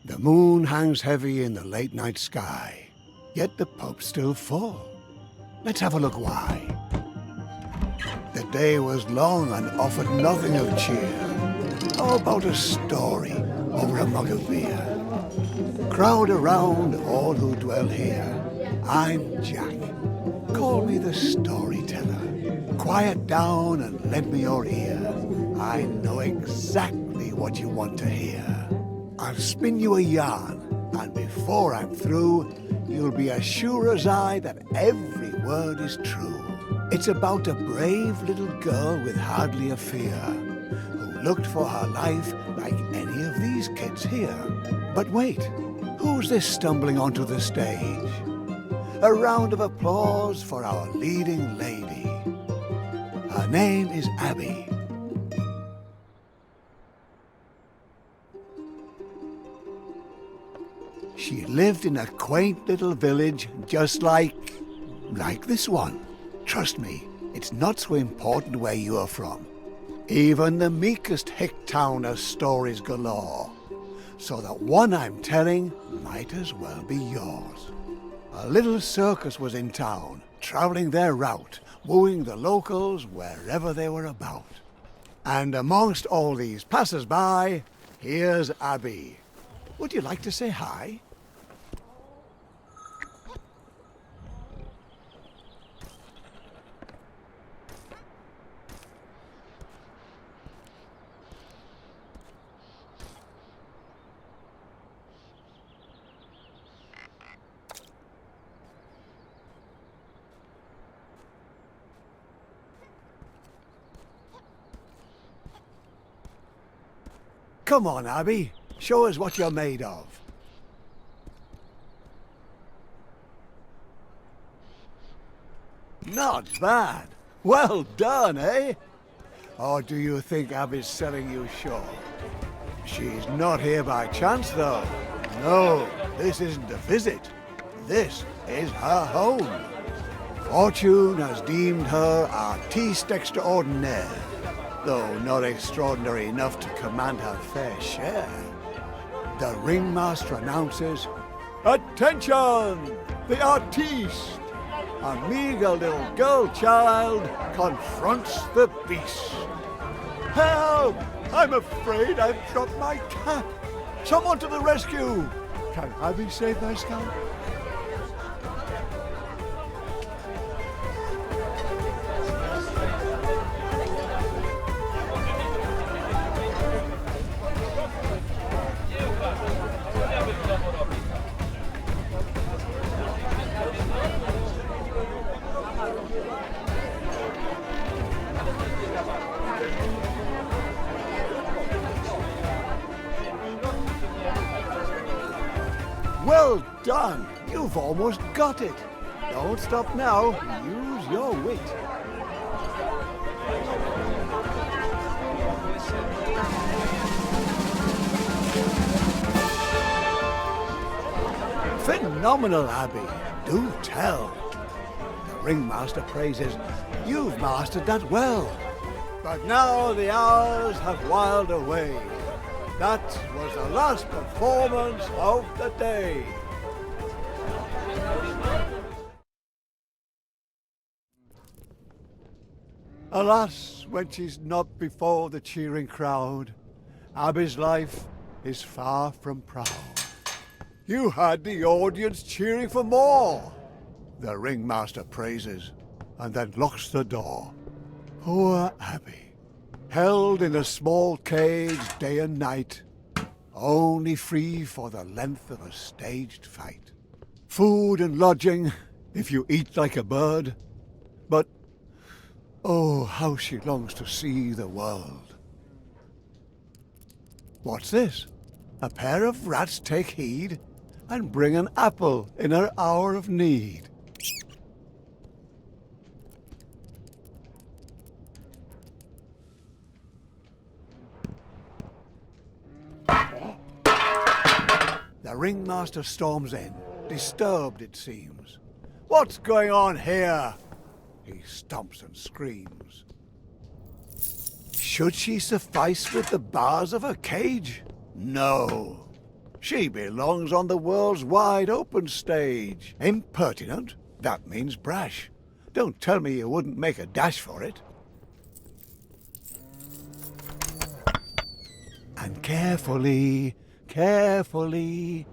The moon hangs heavy in the late night sky, yet the pub's still full. Let's have a look why. The day was long and offered nothing of cheer. How about a story over a mug of beer? Crowd around all who dwell here. I'm Jack. Call me the storyteller. Quiet down and lend me your ear. I know exactly what you want to hear. I'll spin you a yarn, and before I'm through, you'll be as sure as I that every word is true. It's about a brave little girl with hardly a fear, who looked for her life like any of these kids here. But wait, who's this stumbling onto the stage? A round of applause for our leading lady. Her name is Abby. She lived in a quaint little village just like this one. Trust me, it's not so important where you are from. Even the meekest hick town has stories galore. So the one I'm telling might as well be yours. A little circus was in town, traveling their route, wooing the locals wherever they were about. And amongst all these passers-by, here's Abby. Would you like to say hi? Come on, Abby. Show us what you're made of. Not bad. Well done, eh? Or do you think Abby's selling you short? She's not here by chance, though. No, this isn't a visit. This is her home. Fortune has deemed her artiste extraordinaire, though not extraordinary enough to command her fair share. The ringmaster announces, "Attention! The artiste!" A meager little girl child confronts the beast. "Help! I'm afraid I've dropped my cap. Someone to the rescue! Can Abby save my scalp?" Well done! You've almost got it. Don't stop now. Use your wit. Phenomenal, Abby. Do tell. The ringmaster praises, "You've mastered that well." But now the hours have whiled away. That was the last performance of the day. Alas, when she's not before the cheering crowd, Abby's life is far from proud. You had the audience cheering for more, the ringmaster praises, and then locks the door. Poor Abby. Held in a small cage day and night, only free for the length of a staged fight. Food and lodging, if you eat like a bird. But, oh, how she longs to see the world. What's this? A pair of rats take heed and bring an apple in her hour of need. The ringmaster storms in, disturbed it seems. "What's going on here?" He stomps and screams. Should she suffice with the bars of her cage? No. She belongs on the world's wide open stage. Impertinent? That means brash. Don't tell me you wouldn't make a dash for it. And carefully, carefully,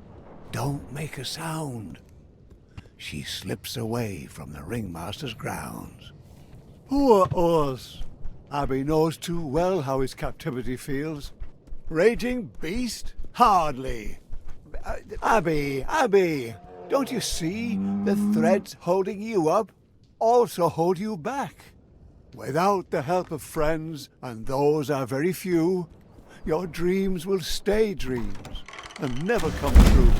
don't make a sound. She slips away from the ringmaster's grounds. Poor us! Abby knows too well how his captivity feels. Raging beast? Hardly. Abby, don't you see the threads holding you up also hold you back? Without the help of friends, and those are very few, your dreams will stay dreams and never come true.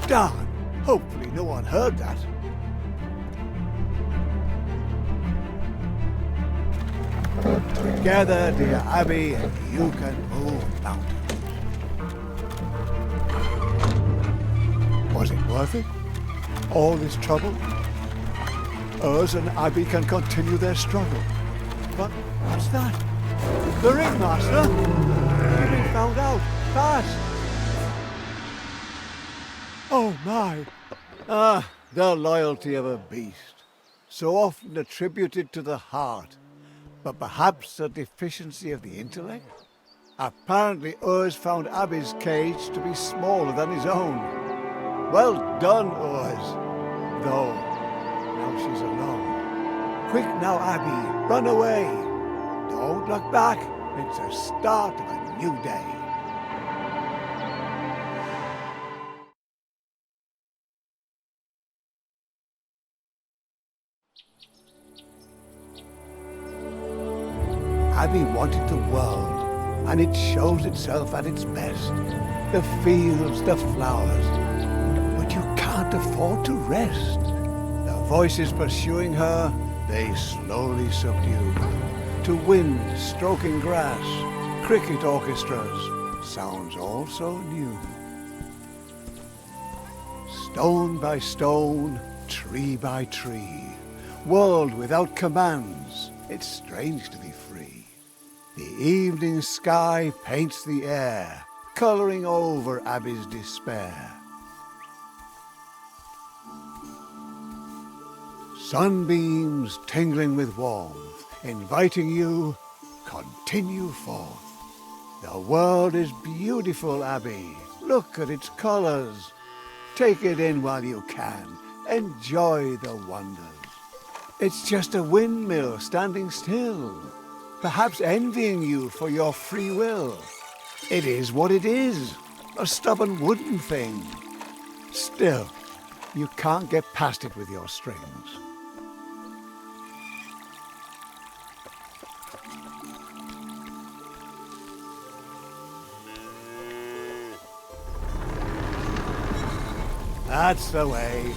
Darn, hopefully no one heard that. Together, dear Abby, you can move mountains. Was it worth it? All this trouble? Us and Abby can continue their struggle. But what's that? The ringmaster! You've been found out! Fast! Oh my! Ah, the loyalty of a beast. So often attributed to the heart, but perhaps a deficiency of the intellect? Apparently Urs found Abby's cage to be smaller than his own. Well done, Urs. Though, now she's alone. Quick now, Abby, run away. Don't look back. It's the start of a new day. Abby wanted the world, and it shows itself at its best. The fields, the flowers, but you can't afford to rest. The voices pursuing her, they slowly subdue. To wind stroking grass, cricket orchestras, sounds all so new. Stone by stone, tree by tree, world without commands, it's strange to be free. The evening sky paints the air, colouring over Abby's despair. Sunbeams tingling with warmth, inviting you, continue forth. The world is beautiful, Abby. Look at its colours. Take it in while you can. Enjoy the wonders. It's just a windmill standing still, perhaps envying you for your free will. It is what it is, a stubborn wooden thing. Still, you can't get past it with your strings. That's the way.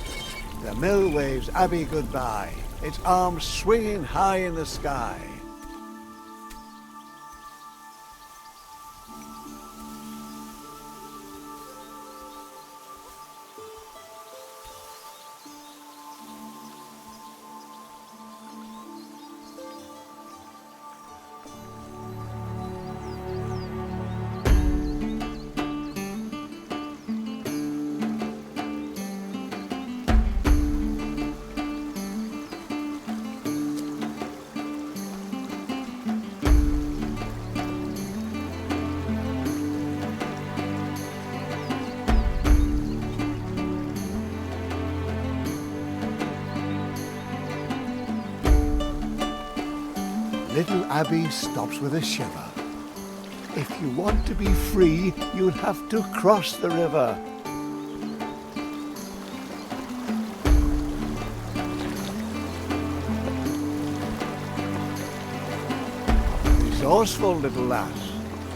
The mill waves Abby goodbye, its arms swinging high in the sky. Little Abby stops with a shiver. If you want to be free, you'll have to cross the river. Resourceful little lass.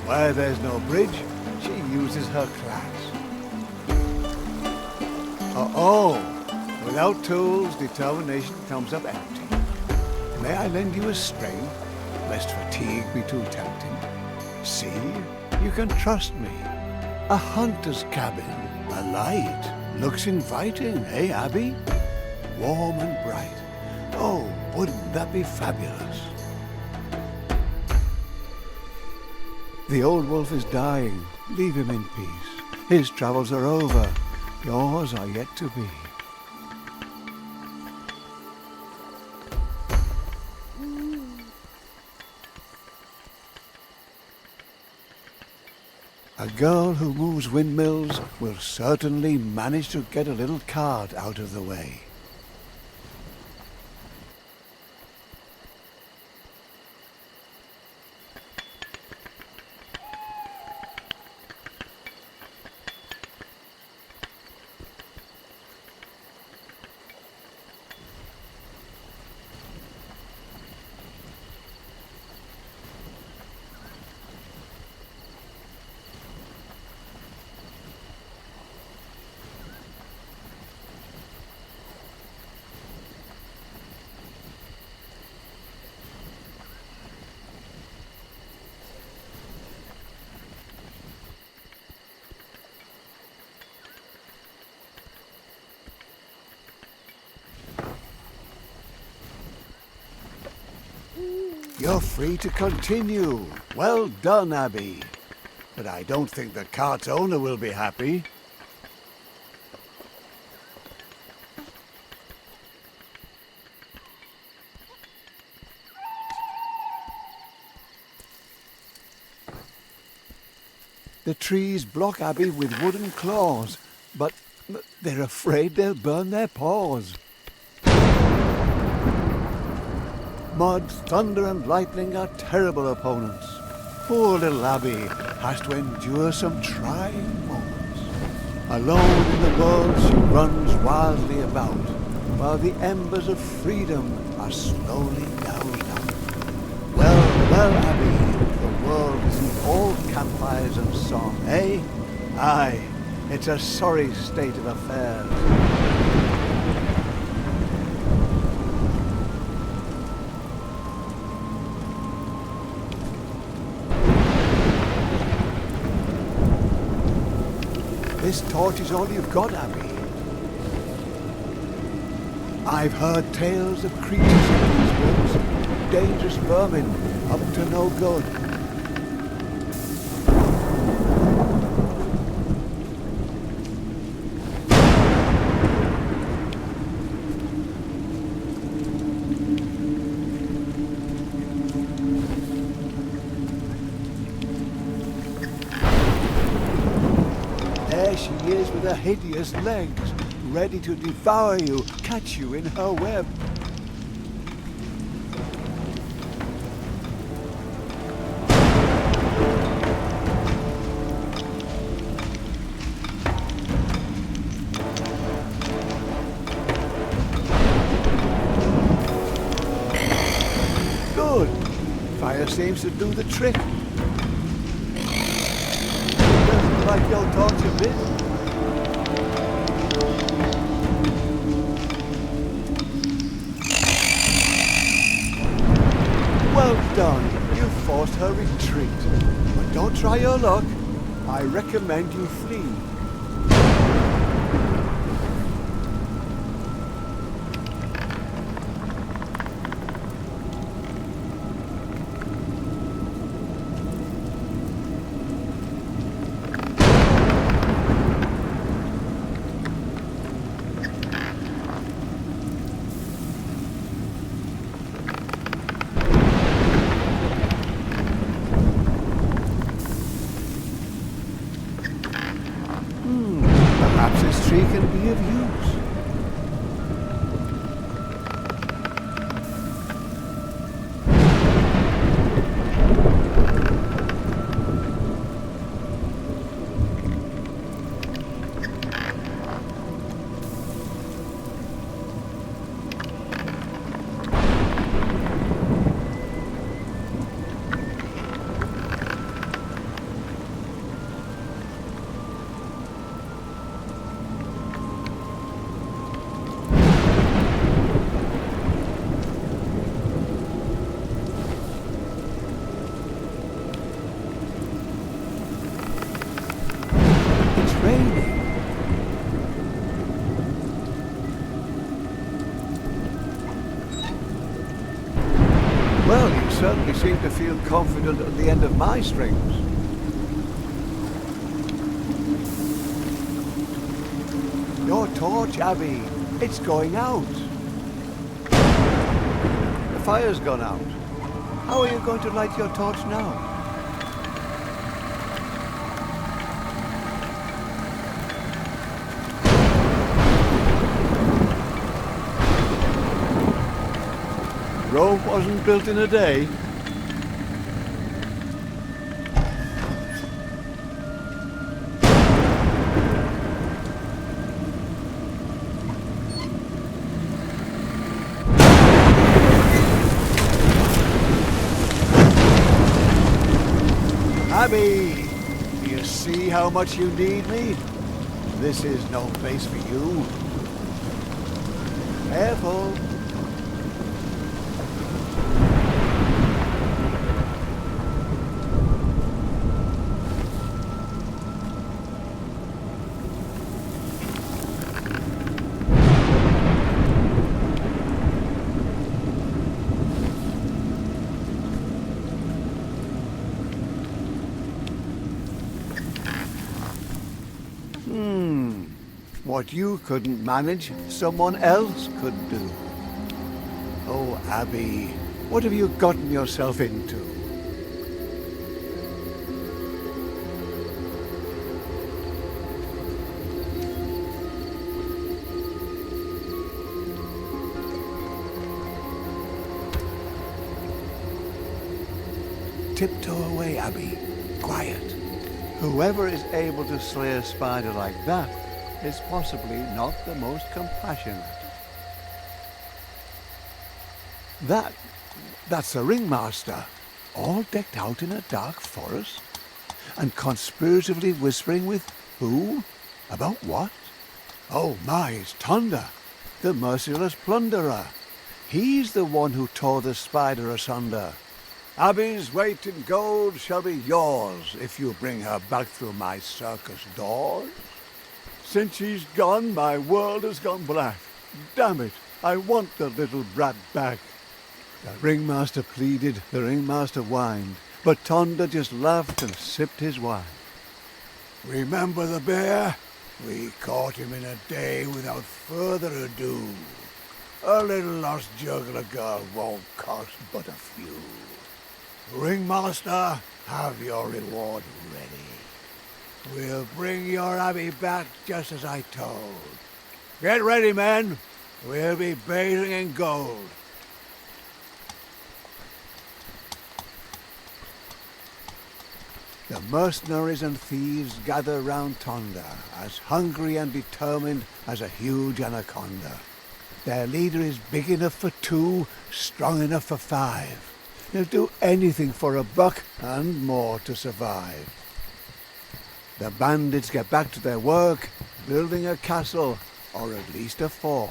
Where there's no bridge, she uses her class. Uh-oh. Without tools, determination comes up empty. May I lend you a string, lest fatigue be too tempting? See, you can trust me. A hunter's cabin, a light, looks inviting, eh, Abby? Warm and bright. Oh, wouldn't that be fabulous? The old wolf is dying. Leave him in peace. His travels are over. Yours are yet to be. A girl who moves windmills will certainly manage to get a little cart out of the way. You're free to continue. Well done, Abby. But I don't think the cart's owner will be happy. The trees block Abby with wooden claws, but they're afraid they'll burn their paws. Mud, thunder and lightning are terrible opponents. Poor little Abby has to endure some trying moments. Alone in the world she runs wildly about, while the embers of freedom are slowly doused out. Well, Abby, the world isn't all campfires and song, eh? Aye, it's a sorry state of affairs. This torch is all you've got, Abby. I've heard tales of creatures in these woods, dangerous vermin, up to no good. There she is with her hideous legs, ready to devour you, catch you in her web. Good. Fire seems to do the trick. Like your torch a bit. Well done. You forced her retreat. But don't try your luck. I recommend you flee. Perhaps this tree can be of use. Well, you certainly seem to feel confident at the end of my strings. torch, Abby. It's going out. The fire's gone out. How are you going to light your torch now? Rome wasn't built in a day. Abby, do you see how much you need me? This is no place for you. Careful. What you couldn't manage, someone else could do. Oh, Abby, what have you gotten yourself into? Tiptoe away, Abby. Quiet. Whoever is able to slay a spider like that is possibly not the most compassionate. That's the ringmaster, all decked out in a dark forest, and conspiratively whispering with who? About what? Oh my, it's Tonda, the merciless plunderer. He's the one who tore the spider asunder. Abby's weight in gold shall be yours if you bring her back through my circus doors. Since she's gone, my world has gone black. Damn it, I want the little brat back. The ringmaster pleaded, the ringmaster whined, but Tonda just laughed and sipped his wine. Remember the bear? We caught him in a day without further ado. A little lost juggler girl won't cost but a few. Ringmaster, have your reward ready. We'll bring your Abby back just as I told. Get ready, men. We'll be bathing in gold. The mercenaries and thieves gather round Tonda, as hungry and determined as a huge anaconda. Their leader is big enough for 2, strong enough for 5. He'll do anything for a buck and more to survive. The bandits get back to their work, building a castle, or at least a fort.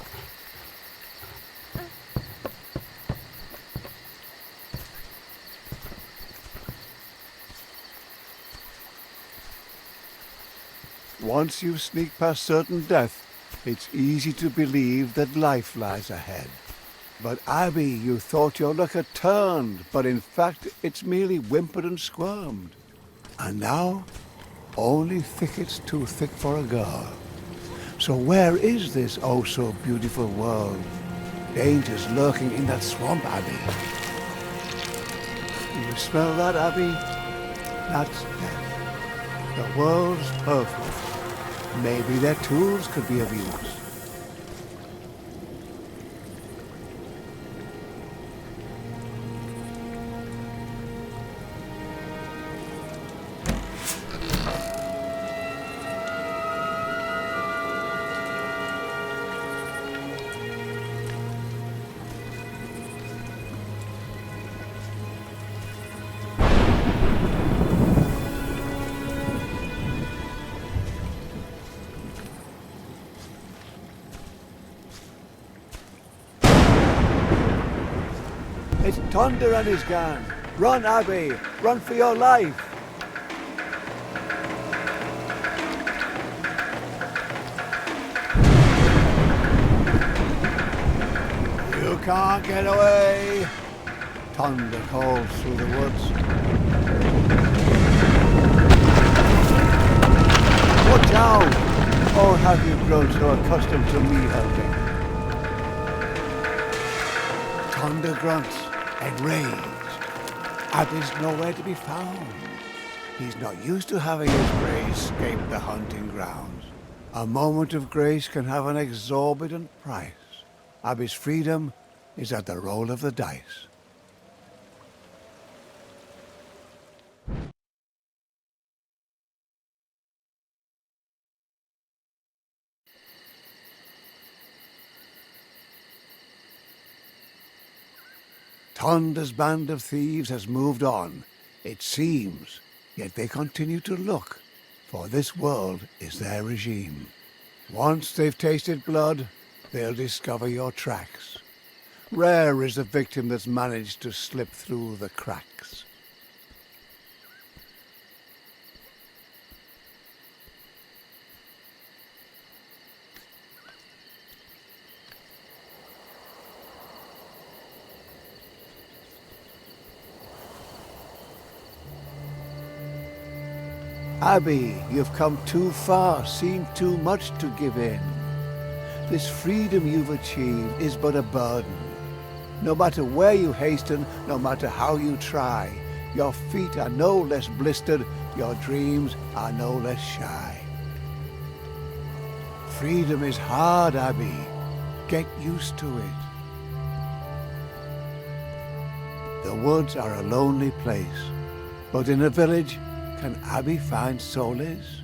Once you sneak past certain death, it's easy to believe that life lies ahead. But Abby, you thought your luck had turned, but in fact it's merely whimpered and squirmed. And now, only thickets too thick for a girl. So where is this oh so beautiful world? Dangers lurking in that swamp, Abby. Do you smell that, Abby? That's death. The world's perfect. Maybe their tools could be of use. It's Tonda and his gang. Run, Abby! Run for your life! You can't get away! Tonda calls through the woods. Watch out! Or have you grown so accustomed to me helping? Thunder grunts, enraged. Abby's nowhere to be found. He's not used to having his prey escape the hunting grounds. A moment of grace can have an exorbitant price. Abby's freedom is at the roll of the dice. Thunder's band of thieves has moved on, it seems, yet they continue to look, for this world is their regime. Once they've tasted blood, they'll discover your tracks. Rare is the victim that's managed to slip through the cracks. Abby, you've come too far, seen too much to give in. This freedom you've achieved is but a burden. No matter where you hasten, no matter how you try, your feet are no less blistered, your dreams are no less shy. Freedom is hard, Abby. Get used to it. The woods are a lonely place, but in a village, can Abby find solace?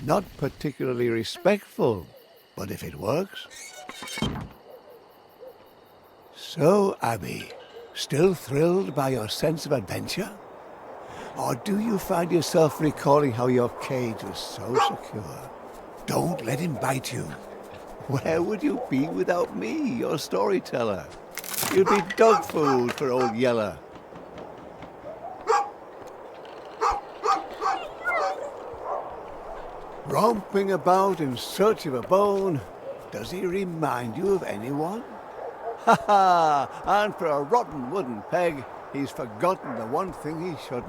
Not particularly respectful, but if it works. So, Abby, still thrilled by your sense of adventure? Or do you find yourself recalling how your cage was so secure? Don't let him bite you. Where would you be without me, your storyteller? You'd be dog food for old Yeller. Romping about in search of a bone, does he remind you of anyone? Ha ha! And for a rotten wooden peg, he's forgotten the one thing he shouldn't.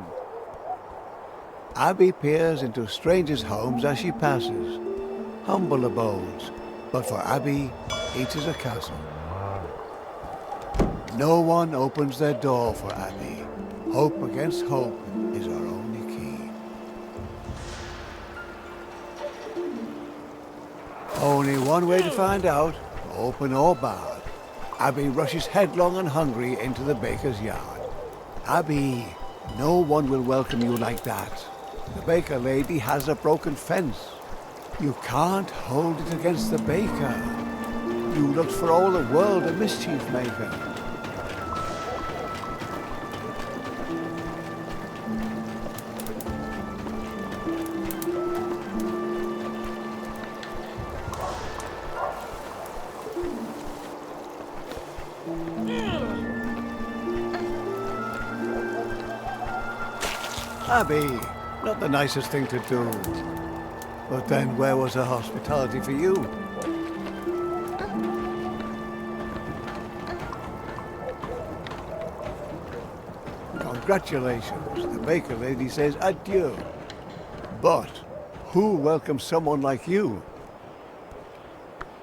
Abby peers into strangers' homes as she passes. Humble abodes, but for Abby, each is a castle. No one opens their door for Abby. Hope against hope is her only key. Only one way to find out, open or barred. Abby rushes headlong and hungry into the baker's yard. Abby, no one will welcome you like that. The baker lady has a broken fence. You can't hold it against the baker. You looked for all the world a mischief maker. Abby, not the nicest thing to do. But then where was her hospitality for you? Congratulations, the baker lady says adieu. But who welcomes someone like you?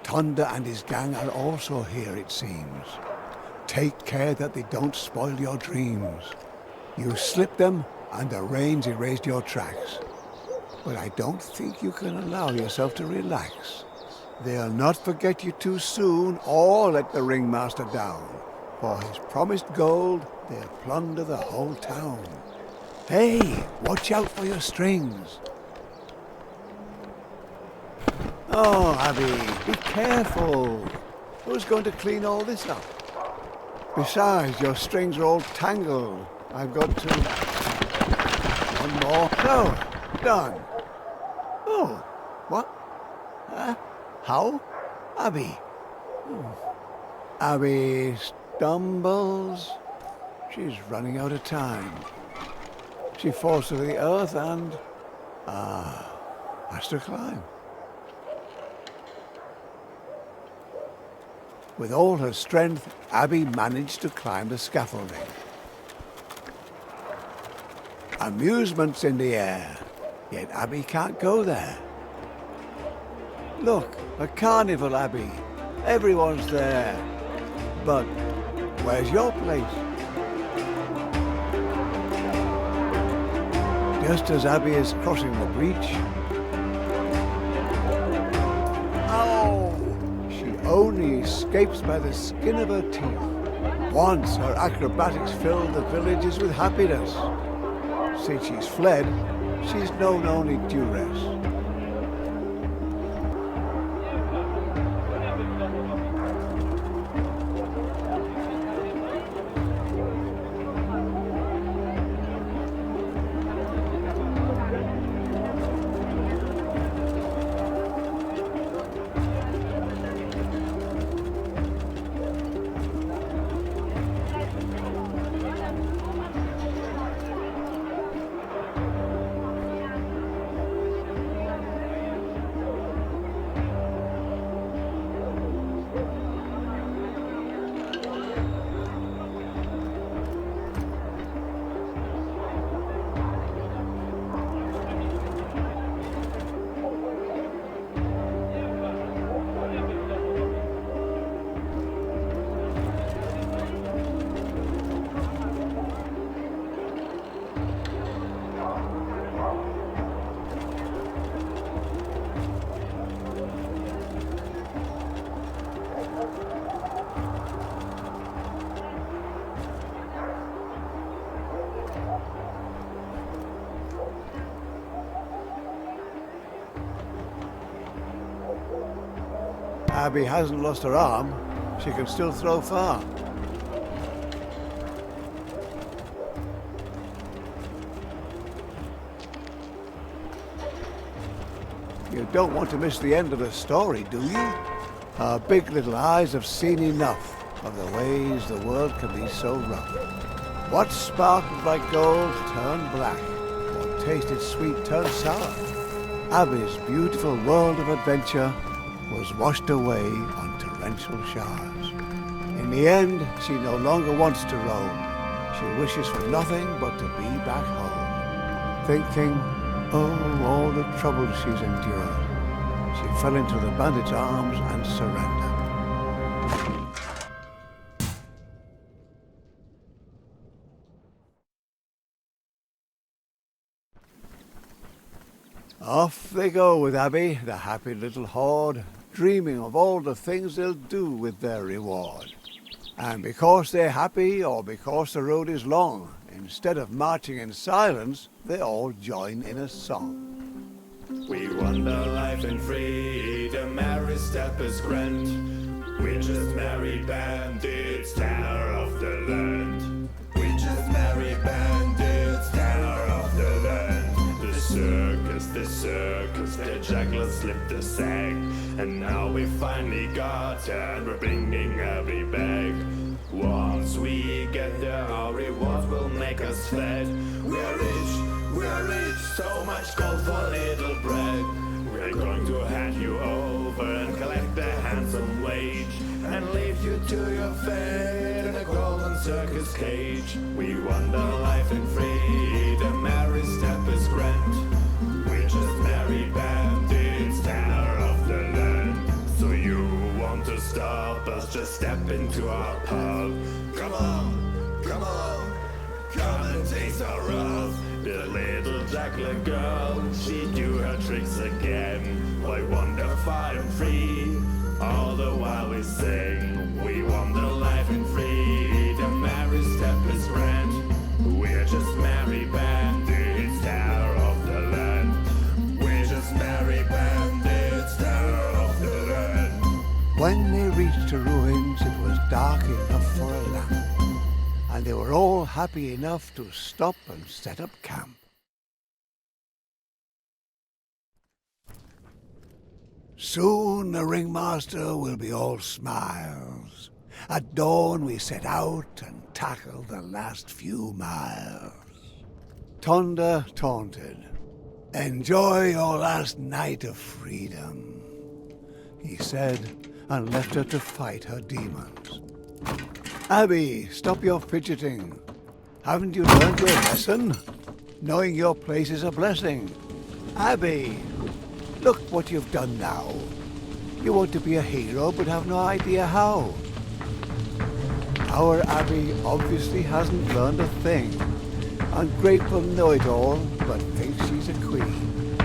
Thunder and his gang are also here, it seems. Take care that they don't spoil your dreams. You slipped them, and the rains erased your tracks. But I don't think you can allow yourself to relax. They'll not forget you too soon or let the ringmaster down. For his promised gold, they'll plunder the whole town. Hey, watch out for your strings. Oh, Abby, be careful. Who's going to clean all this up? Besides, your strings are all tangled. I've got to... One more. So, done. Oh, what? How? Abby. Abby stumbles, She's running out of time. She falls to the earth and... has to climb. With all her strength, Abby managed to climb the scaffolding. Amusement's in the air, yet Abby can't go there. Look, a carnival, Abby. Everyone's there. But where's your place? Just as Abby is crossing the breach... Ow! She only escapes by the skin of her teeth. Once her acrobatics filled the villages with happiness. Since she's fled, she's known only duress. Abby hasn't lost her arm. She can still throw far. You don't want to miss the end of the story, do you? Our big little eyes have seen enough of the ways the world can be so rough. What sparkled like gold turned black. What tasted sweet turned sour. Abby's beautiful world of adventure was washed away on torrential showers. In the end, she no longer wants to roam. She wishes for nothing but to be back home. Thinking, oh, all the troubles she's endured. She fell into the bandit's arms and surrendered. Off they go with Abby, the happy little horde, dreaming of all the things they'll do with their reward. And because they're happy, or because the road is long, instead of marching in silence, they all join in a song. We wander life in freedom, every step is grand. We just merry bandits, terror of the land. We just merry bandits, terror of the land. The circus, the jugglers slipped the sack. And now we finally got it, and we're bringing Abby back. Once we get there, our rewards will make us fat. We're rich, so much gold for little bread. We're going to hand you over and collect a handsome wage, and leave you to your fate in a golden circus cage. We wander life in freedom, every step is grand. We're just merry bandits, terror of the land. So you want to stop us, just step into our pub. Come on, come and taste our rub. The little juggler girl, she do her tricks again. Why wander far and free, all the while we sing. We wander life in freedom, every step is grand. We're just merry bandits, terror of the land. We're just merry bandits, terror of the land. When they reached the ruins, it was dark enough for a lamp, and they were all happy enough to stop and set up camp. Soon the ringmaster will be all smiles. At dawn we set out and tackled the last few miles. Tonda taunted, "Enjoy your last night of freedom," he said, and left her to fight her demons. Abby, stop your fidgeting. Haven't you learned your lesson? Knowing your place is a blessing. Abby, look what you've done now. You want to be a hero but have no idea how. Our Abby obviously hasn't learned a thing. Ungrateful know-it-all, but thinks she's a queen.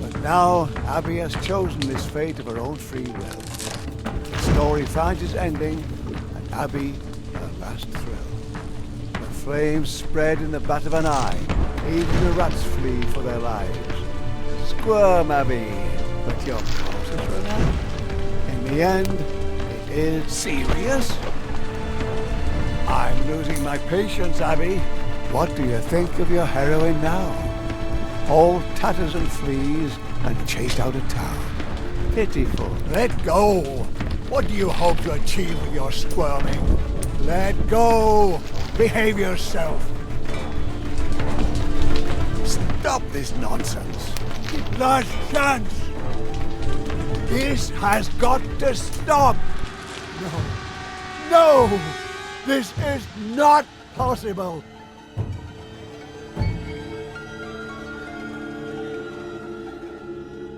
But now Abby has chosen this fate of her own free will. The story finds its ending, and Abby her last thrill. The flames spread in the bat of an eye. Even the rats flee for their lives. Squirm, Abby, but your course has run out. In the end, it is serious. I'm losing my patience, Abby. What do you think of your heroine now? All tatters and fleas and chased out of town. Pitiful. Let go. What do you hope to achieve with your squirming? Let go. Behave yourself. Stop this nonsense. Last chance. This has got to stop. No. No. This is not possible.